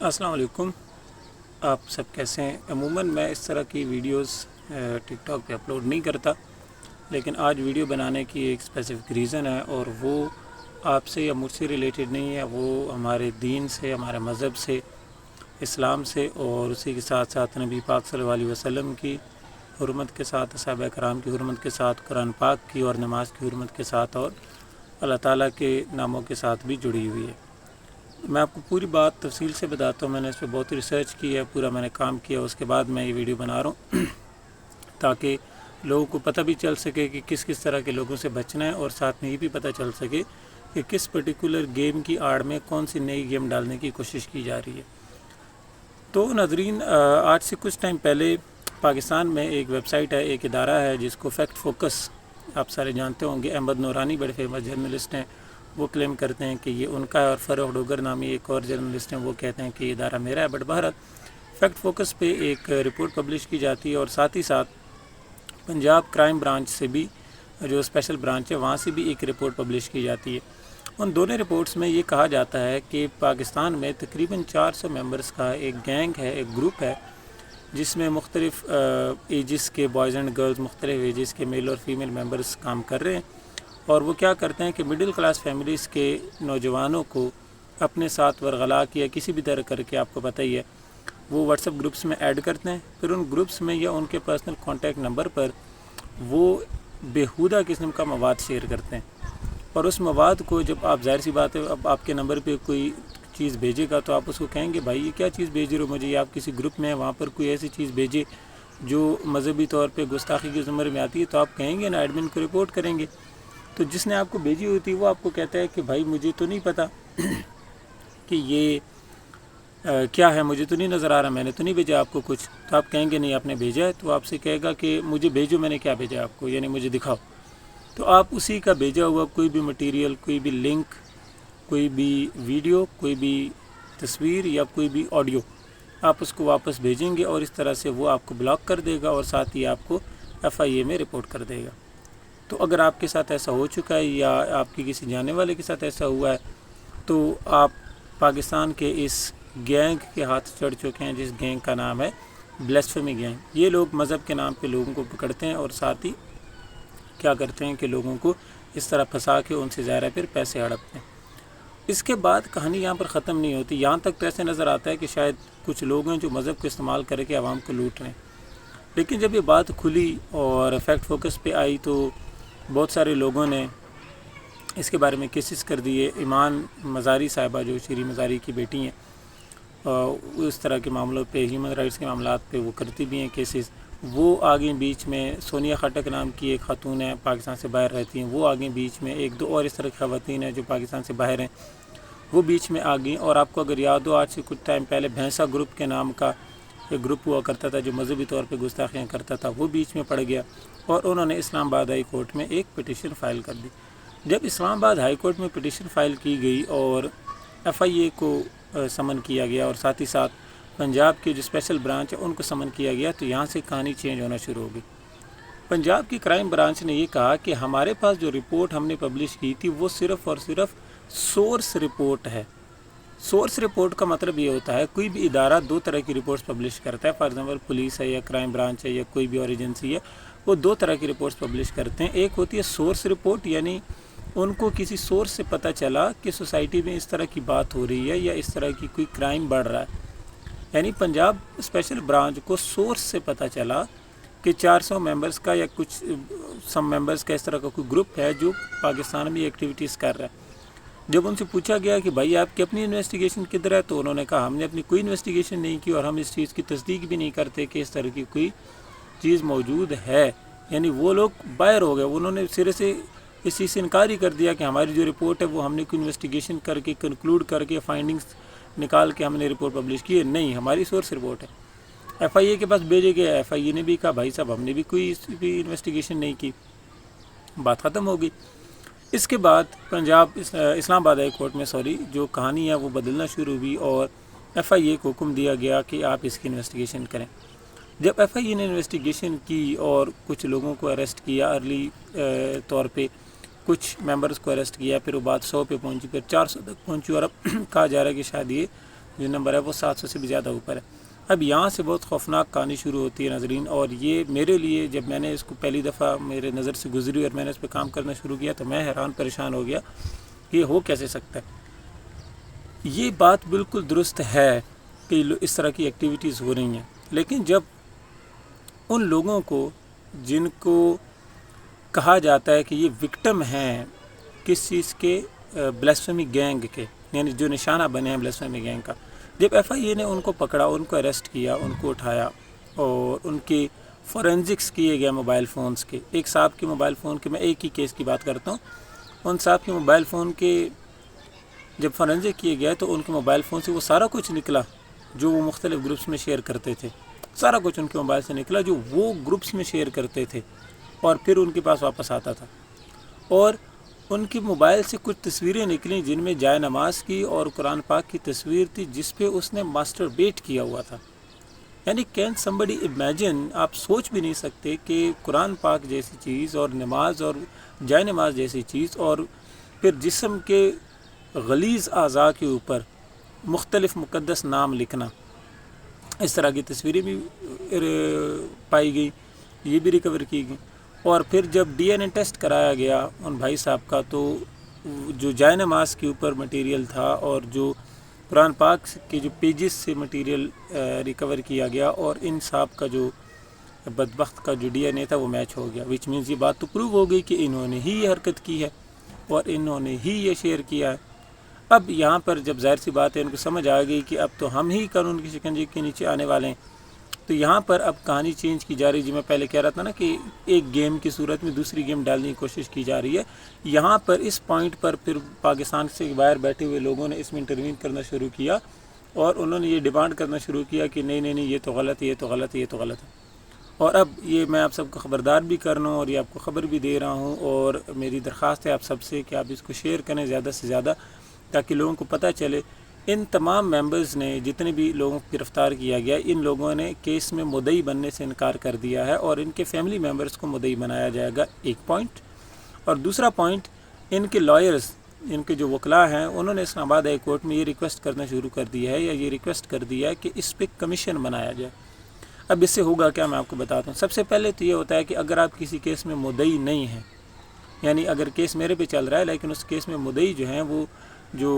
السلام علیکم. آپ سب کیسے ہیں؟ عموماً میں اس طرح کی ویڈیوز ٹک ٹاک پہ اپلوڈ نہیں کرتا، لیکن آج ویڈیو بنانے کی ایک اسپیسیفک ریزن ہے، اور وہ آپ سے یا مجھ سے ریلیٹڈ نہیں ہے، وہ ہمارے دین سے، ہمارے مذہب سے، اسلام سے، اور اسی کے ساتھ ساتھ نبی پاک صلی اللہ علیہ وسلم کی حرمت کے ساتھ، صحابہ کرام کی حرمت کے ساتھ، قرآن پاک کی اور نماز کی حرمت کے ساتھ، اور اللہ تعالیٰ کے ناموں کے ساتھ بھی جڑی ہوئی ہے. میں آپ کو پوری بات تفصیل سے بتاتا ہوں. میں نے اس پہ بہت ریسرچ کی ہے، پورا میں نے کام کیا، اس کے بعد میں یہ ویڈیو بنا رہا ہوں تاکہ لوگوں کو پتہ بھی چل سکے کہ کس کس طرح کے لوگوں سے بچنا ہے، اور ساتھ میں یہ بھی پتہ چل سکے کہ کس پرٹیکولر گیم کی آڑ میں کون سی نئی گیم ڈالنے کی کوشش کی جا رہی ہے. تو ناظرین، آج سے کچھ ٹائم پہلے پاکستان میں ایک ویب سائٹ ہے، ایک ادارہ ہے جس کو فیکٹ فوکس، آپ سارے جانتے ہوں گے. احمد نورانی بڑے فیمس جرنلسٹ ہیں، وہ کلیم کرتے ہیں کہ یہ ان کا ہے، اور فروغ ڈوگر نامی ایک اور جرنلسٹ ہیں، وہ کہتے ہیں کہ یہ ادارہ میرا ہے. بٹ بہرحال فیکٹ فوکس پہ ایک رپورٹ پبلش کی جاتی ہے، اور ساتھ ہی ساتھ پنجاب کرائم برانچ سے بھی، جو اسپیشل برانچ ہے، وہاں سے بھی ایک رپورٹ پبلش کی جاتی ہے. ان دونوں رپورٹس میں یہ کہا جاتا ہے کہ پاکستان میں تقریباً 400 ممبرز کا ایک گینگ ہے، ایک گروپ ہے، جس میں مختلف ایجز کے بوائز اینڈ گرلز، مختلف ایجز کے میل اور فیمیل ممبرز کام کر رہے ہیں. اور وہ کیا کرتے ہیں کہ مڈل کلاس فیملیز کے نوجوانوں کو اپنے ساتھ ورغلا کیا کسی بھی طرح کر کے، آپ کو پتہ ہی ہے، وہ واٹس ایپ گروپس میں ایڈ کرتے ہیں. پھر ان گروپس میں یا ان کے پرسنل کانٹیکٹ نمبر پر وہ بیہودہ قسم کا مواد شیئر کرتے ہیں. اور اس مواد کو جب آپ، ظاہر سی بات ہے، اب آپ کے نمبر پہ کوئی چیز بھیجے گا تو آپ اس کو کہیں گے بھائی یہ کیا چیز بھیج رہے ہو مجھے، یا آپ کسی گروپ میں ہیں وہاں پر کوئی ایسی چیز بھیجے جو مذہبی طور پہ گستاخی کی زمرے میں آتی ہے، تو آپ کہیں گے نا، ایڈمن کو رپورٹ کریں گے. تو جس نے آپ کو بھیجی ہوتی ہے وہ آپ کو کہتا ہے کہ بھائی مجھے تو نہیں پتہ کہ یہ کیا ہے، مجھے تو نہیں نظر آ رہا، میں نے تو نہیں بھیجا آپ کو کچھ. تو آپ کہیں گے نہیں آپ نے بھیجا ہے. تو آپ سے کہے گا کہ مجھے بھیجو، میں نے کیا بھیجا آپ کو، یعنی مجھے دکھاؤ. تو آپ اسی کا بھیجا ہوا کوئی بھی مٹیریل، کوئی بھی لنک، کوئی بھی ویڈیو، کوئی بھی تصویر یا کوئی بھی آڈیو، آپ اس کو واپس بھیجیں گے، اور اس طرح سے وہ آپ کو بلاک کر دے گا، اور ساتھ ہی آپ کو FIA میں رپورٹ کر دے گا. تو اگر آپ کے ساتھ ایسا ہو چکا ہے، یا آپ کی کسی جاننے والے کے ساتھ ایسا ہوا ہے، تو آپ پاکستان کے اس گینگ کے ہاتھ چڑھ چکے ہیں، جس گینگ کا نام ہے بلیسفیمی گینگ. یہ لوگ مذہب کے نام پہ لوگوں کو پکڑتے ہیں، اور ساتھ ہی کیا کرتے ہیں کہ لوگوں کو اس طرح پھنسا کے ان سے ظاہر پھر پیسے ہڑپتے ہیں. اس کے بعد کہانی یہاں پر ختم نہیں ہوتی. یہاں تک تو ایسے نظر آتا ہے کہ شاید کچھ لوگ ہیں جو مذہب کو استعمال کر کے عوام کو لوٹ رہے ہیں. لیکن جب یہ بات کھلی اور فیکٹ فوکس پہ آئی تو بہت سارے لوگوں نے اس کے بارے میں کیسز کر دیے. ایمان مزاری صاحبہ، جو شیریں مزاری کی بیٹی ہیں، اس طرح کے معاملوں پہ، ہیومن رائٹس کے معاملات پہ وہ کرتی بھی ہیں کیسز. وہ آگے بیچ میں سونیا خٹک نام کی ایک خاتون ہے، پاکستان سے باہر رہتی ہیں، وہ آگے بیچ میں، ایک دو اور اس طرح کی خواتین ہیں جو پاکستان سے باہر ہیں، وہ بیچ میں آ گئیں. اور آپ کو اگر یاد ہو، آج سے کچھ ٹائم پہلے بھینسا گروپ کے نام کا ایک گروپ ہوا کرتا تھا جو مذہبی طور پہ گستاخیاں کرتا تھا، وہ بیچ میں پڑ گیا، اور انہوں نے اسلام آباد ہائی کورٹ میں ایک پٹیشن فائل کر دی. جب اسلام آباد ہائی کورٹ میں پٹیشن فائل کی گئی اور FIA کو سمن کیا گیا، اور ساتھ ہی ساتھ پنجاب کے جو اسپیشل برانچ ہے ان کو سمن کیا گیا، تو یہاں سے کہانی چینج ہونا شروع ہو گئی. پنجاب کی کرائم برانچ نے یہ کہا کہ ہمارے پاس جو رپورٹ ہم نے پبلش کی تھی وہ صرف اور صرف سورس رپورٹ ہے. سورس رپورٹ کا مطلب یہ ہوتا ہے، کوئی بھی ادارہ دو طرح کی رپورٹس پبلش کرتا ہے. فار ایگزامپل پولیس ہے، یا کرائم برانچ ہے، یا کوئی بھی اور ایجنسی ہے، وہ دو طرح کی رپورٹس پبلش کرتے ہیں. ایک ہوتی ہے سورس رپورٹ، یعنی ان کو کسی سورس سے پتہ چلا کہ سوسائٹی میں اس طرح کی بات ہو رہی ہے، یا اس طرح کی کوئی کرائم بڑھ رہا ہے. یعنی پنجاب اسپیشل برانچ کو سورس سے پتہ چلا کہ 400 ممبرز کا، یا کچھ سم ممبرز کا، اس طرح کا کوئی گروپ ہے جو پاکستان میں ایکٹیویٹیز کر رہا ہے. جب ان سے پوچھا گیا کہ بھائی آپ کی اپنی انویسٹیگیشن کدھر ہے، تو انہوں نے کہا ہم نے اپنی کوئی انویسٹیگیشن نہیں کی، اور ہم اس چیز کی تصدیق بھی نہیں کرتے کہ اس طرح کی کوئی چیز موجود ہے. یعنی وہ لوگ باہر ہو گئے، انہوں نے سرے سے اس چیز سے انکار ہی کر دیا کہ ہماری جو رپورٹ ہے وہ ہم نے کوئی انویسٹیگیشن کر کے، کنکلوڈ کر کے، فائنڈنگز نکال کے ہم نے رپورٹ پبلش کی ہے. نہیں، ہماری سورس رپورٹ ہے. FIA کے پاس بھیجے گئے، FIA نے بھی کہا بھائی صاحب ہم نے بھی کوئی بھی انویسٹیگیشن نہیں کی. بات ختم ہو گئی. اس کے بعد پنجاب اسلام آباد ہائی کورٹ میں جو کہانی ہے وہ بدلنا شروع ہوئی، اور FIA کو حکم دیا گیا کہ آپ اس کی انویسٹیگیشن کریں. جب FIA نے انویسٹیگیشن کی اور کچھ لوگوں کو اریسٹ کیا، ارلی طور پہ کچھ ممبرز کو اریسٹ کیا، پھر وہ بات 100 پہ پہنچی، پھر 400 تک پہنچی، اور اب کہا جا رہا ہے کہ شاید یہ جو نمبر ہے وہ 700 سے بھی زیادہ اوپر ہے۔ اب یہاں سے بہت خوفناک کہانی شروع ہوتی ہے ناظرین، اور یہ میرے لیے جب میں نے اس کو پہلی دفعہ میرے نظر سے گزری اور میں نے اس پہ کام کرنا شروع کیا تو میں حیران پریشان ہو گیا کہ یہ ہو کیسے سکتا ہے۔ یہ بات بالکل درست ہے کہ اس طرح کی ایکٹیویٹیز ہو رہی ہیں، لیکن جب ان لوگوں کو جن کو کہا جاتا ہے کہ یہ وکٹم ہیں کس چیز کے، بلیسفیمی گینگ کے، یعنی جو نشانہ بنے ہیں بلیسفیمی گینگ کا، جب ایف آئی اے نے ان کو پکڑا، ان کو اریسٹ کیا، ان کو اٹھایا اور ان کی فورینزکس کیے گئے موبائل فونز کے، ایک صاحب کے موبائل فون کے، میں ایک ہی کیس کی بات کرتا ہوں، ان صاحب کے موبائل فون کے جب فورینزک کیے گئے تو ان کے موبائل فون سے وہ سارا کچھ نکلا جو وہ مختلف گروپس میں شیئر کرتے تھے، سارا کچھ ان کے موبائل سے نکلا جو وہ گروپس میں شیئر کرتے تھے اور پھر ان کے پاس واپس آتا تھا، اور ان کے موبائل سے کچھ تصویریں نکلیں جن میں جائے نماز کی اور قرآن پاک کی تصویر تھی جس پہ اس نے ماسٹر بیٹ کیا ہوا تھا۔ یعنی کین سمبڈی امیجن، آپ سوچ بھی نہیں سکتے کہ قرآن پاک جیسی چیز اور نماز اور جائے نماز جیسی چیز اور پھر جسم کے غلیظ اعضاء کے اوپر مختلف مقدس نام لکھنا، اس طرح کی تصویریں بھی پائی گئی، یہ بھی ریکور کی گئی۔ اور پھر جب ڈی این اے ٹیسٹ کرایا گیا ان بھائی صاحب کا تو جو جائے نماز کے اوپر مٹیریل تھا اور جو قرآن پاک کے جو پیجز سے مٹیریل ریکور کیا گیا اور ان صاحب کا جو بدبخت کا جو ڈی این اے تھا وہ میچ ہو گیا، وچ مینز یہ بات تو پروو ہو گئی کہ انہوں نے ہی یہ حرکت کی ہے اور انہوں نے ہی یہ شیئر کیا ہے۔ اب یہاں پر جب ظاہر سی بات ہے ان کو سمجھ آ گئی کہ اب تو ہم ہی قانون کی شکنجے کے نیچے آنے والے ہیں، تو یہاں پر اب کہانی چینج کی جا رہی ہے۔ جو میں پہلے کہہ رہا تھا نا کہ ایک گیم کی صورت میں دوسری گیم ڈالنے کی کوشش کی جا رہی ہے، یہاں پر اس پوائنٹ پر پھر پاکستان سے باہر بیٹھے ہوئے لوگوں نے اس میں انٹروین کرنا شروع کیا اور انہوں نے یہ ڈیمانڈ کرنا شروع کیا کہ نہیں نہیں نہیں، یہ تو غلط ہے، یہ تو غلط ہے، یہ تو غلط ہے۔ اور اب یہ میں آپ سب کو خبردار بھی کر رہا ہوں اور یہ آپ کو خبر بھی دے رہا ہوں، اور میری درخواست ہے آپ سب سے کہ آپ اس کو شیئر کریں زیادہ سے زیادہ تاکہ لوگوں کو پتہ چلے۔ ان تمام ممبرز نے، جتنے بھی لوگوں کو گرفتار کیا گیا، ان لوگوں نے کیس میں مدعی بننے سے انکار کر دیا ہے اور ان کے فیملی ممبرز کو مدعی بنایا جائے گا، ایک پوائنٹ۔ اور دوسرا پوائنٹ، ان کے لائرز، ان کے جو وکلاء ہیں، انہوں نے اسلام آباد ہائی کورٹ میں یہ ریکویسٹ کرنا شروع کر دیا ہے یا یہ ریکویسٹ کر دیا ہے کہ اس پہ کمیشن بنایا جائے۔ اب اس سے ہوگا کیا، میں آپ کو بتاتا ہوں۔ سب سے پہلے تو یہ ہوتا ہے کہ اگر آپ کسی کیس میں مدعی نہیں ہیں، یعنی اگر کیس میرے پہ چل رہا ہے لیکن اس کیس میں مدعی جو ہیں، وہ جو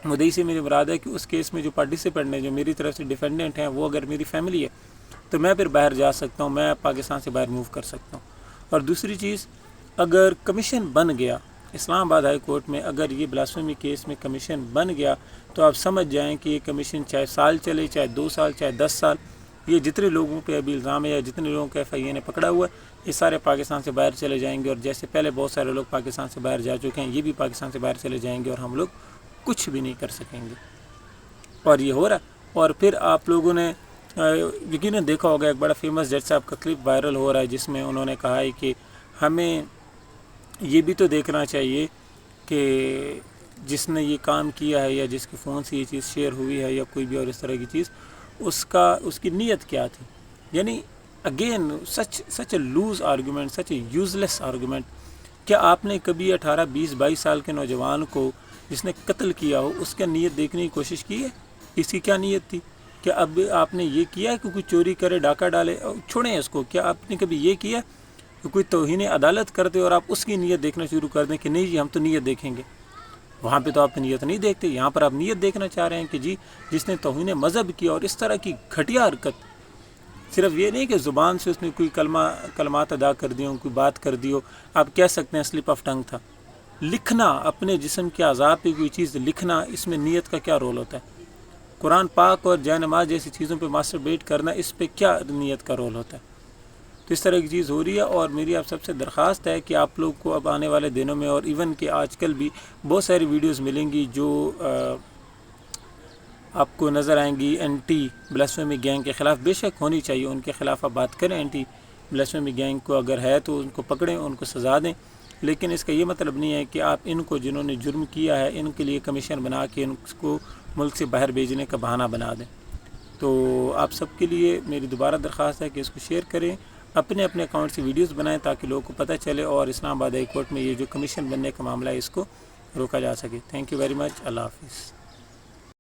مدعی سے میری مراد ہے کہ اس کیس میں جو پارٹیسپینٹ ہیں، جو میری طرف سے ڈیفینڈنٹ ہیں، وہ اگر میری فیملی ہے تو میں پھر باہر جا سکتا ہوں، میں پاکستان سے باہر موو کر سکتا ہوں۔ اور دوسری چیز، اگر کمیشن بن گیا اسلام آباد ہائی کورٹ میں، اگر یہ بلاسفیمی کیس میں کمیشن بن گیا تو آپ سمجھ جائیں کہ یہ کمیشن چاہے سال چلے، چاہے 2 سال، چاہے 10 سال، یہ جتنے لوگوں پہ ابھی الزام ہے یا جتنے لوگوں کو ایف آئی اے نے پکڑا ہوا ہے، یہ سارے پاکستان سے باہر چلے جائیں گے، اور جیسے پہلے بہت سارے لوگ پاکستان سے باہر جا چکے ہیں، یہ بھی پاکستان سے باہر چلے جائیں گے اور ہم لوگ کچھ بھی نہیں کر سکیں گے۔ اور یہ ہو رہا ہے۔ اور پھر آپ لوگوں نے یقیناً دیکھا ہوگا، ایک بڑا فیمس جج صاحب کا کلپ وائرل ہو رہا ہے جس میں انہوں نے کہا ہے کہ ہمیں یہ بھی تو دیکھنا چاہیے کہ جس نے یہ کام کیا ہے یا جس کے فون سے یہ چیز شیئر ہوئی ہے یا کوئی بھی اور اس طرح کی چیز، اس کی نیت کیا تھی۔ یعنی اگین سچ اے لوز آرگومنٹ، سچ اے یوزلیس آرگومنٹ۔ کیا آپ نے کبھی 18، 20، 22 سال کے نوجوان کو جس نے قتل کیا ہو اس کا نیت دیکھنے کی کوشش کی ہے؟ اس کی کیا نیت تھی؟ کیا اب آپ نے یہ کیا کہ کوئی چوری کرے، ڈاکہ ڈالے، چھوڑیں اس کو، کیا آپ نے کبھی یہ کیا کہ کوئی توہین عدالت کرتے اور آپ اس کی نیت دیکھنا شروع کر دیں کہ نہیں جی ہم تو نیت دیکھیں گے؟ وہاں پہ تو آپ نیت نہیں دیکھتے، یہاں پر آپ نیت دیکھنا چاہ رہے ہیں کہ جی جس نے توہین مذہب کیا اور اس طرح کی گھٹیا حرکت، صرف یہ نہیں کہ زبان سے اس نے کوئی کلمات ادا کر دی ہوں، کوئی بات کر دی ہو، آپ کہہ سکتے ہیں سلپ آف ٹنگ تھا، لکھنا اپنے جسم کے اعضاء پہ کوئی چیز لکھنا، اس میں نیت کا کیا رول ہوتا ہے؟ قرآن پاک اور جائے نماز جیسی چیزوں پہ ماسٹر بیٹ کرنا، اس پہ کیا نیت کا رول ہوتا ہے؟ تو اس طرح کی چیز ہو رہی ہے، اور میری آپ سب سے درخواست ہے کہ آپ لوگ کو اب آنے والے دنوں میں، اور ایون کہ آج کل بھی بہت ساری ویڈیوز ملیں گی جو آپ کو نظر آئیں گی اینٹی بلاسفیمی گینگ کے خلاف، بے شک ہونی چاہیے، ان کے خلاف آپ بات کریں، اینٹی بلاسفیمی گینگ کو اگر ہے تو ان کو پکڑیں، ان کو سزا دیں، لیکن اس کا یہ مطلب نہیں ہے کہ آپ ان کو، جنہوں نے جرم کیا ہے، ان کے لیے کمیشن بنا کے ان کو ملک سے باہر بھیجنے کا بہانہ بنا دیں۔ تو آپ سب کے لیے میری دوبارہ درخواست ہے کہ اس کو شیئر کریں، اپنے اکاؤنٹ سے ویڈیوز بنائیں تاکہ لوگوں کو پتہ چلے، اور اسلام آباد ہائی کورٹ میں یہ جو کمیشن بننے کا معاملہ ہے اس کو روکا جا سکے۔ تھینک یو ویری مچ، اللہ حافظ۔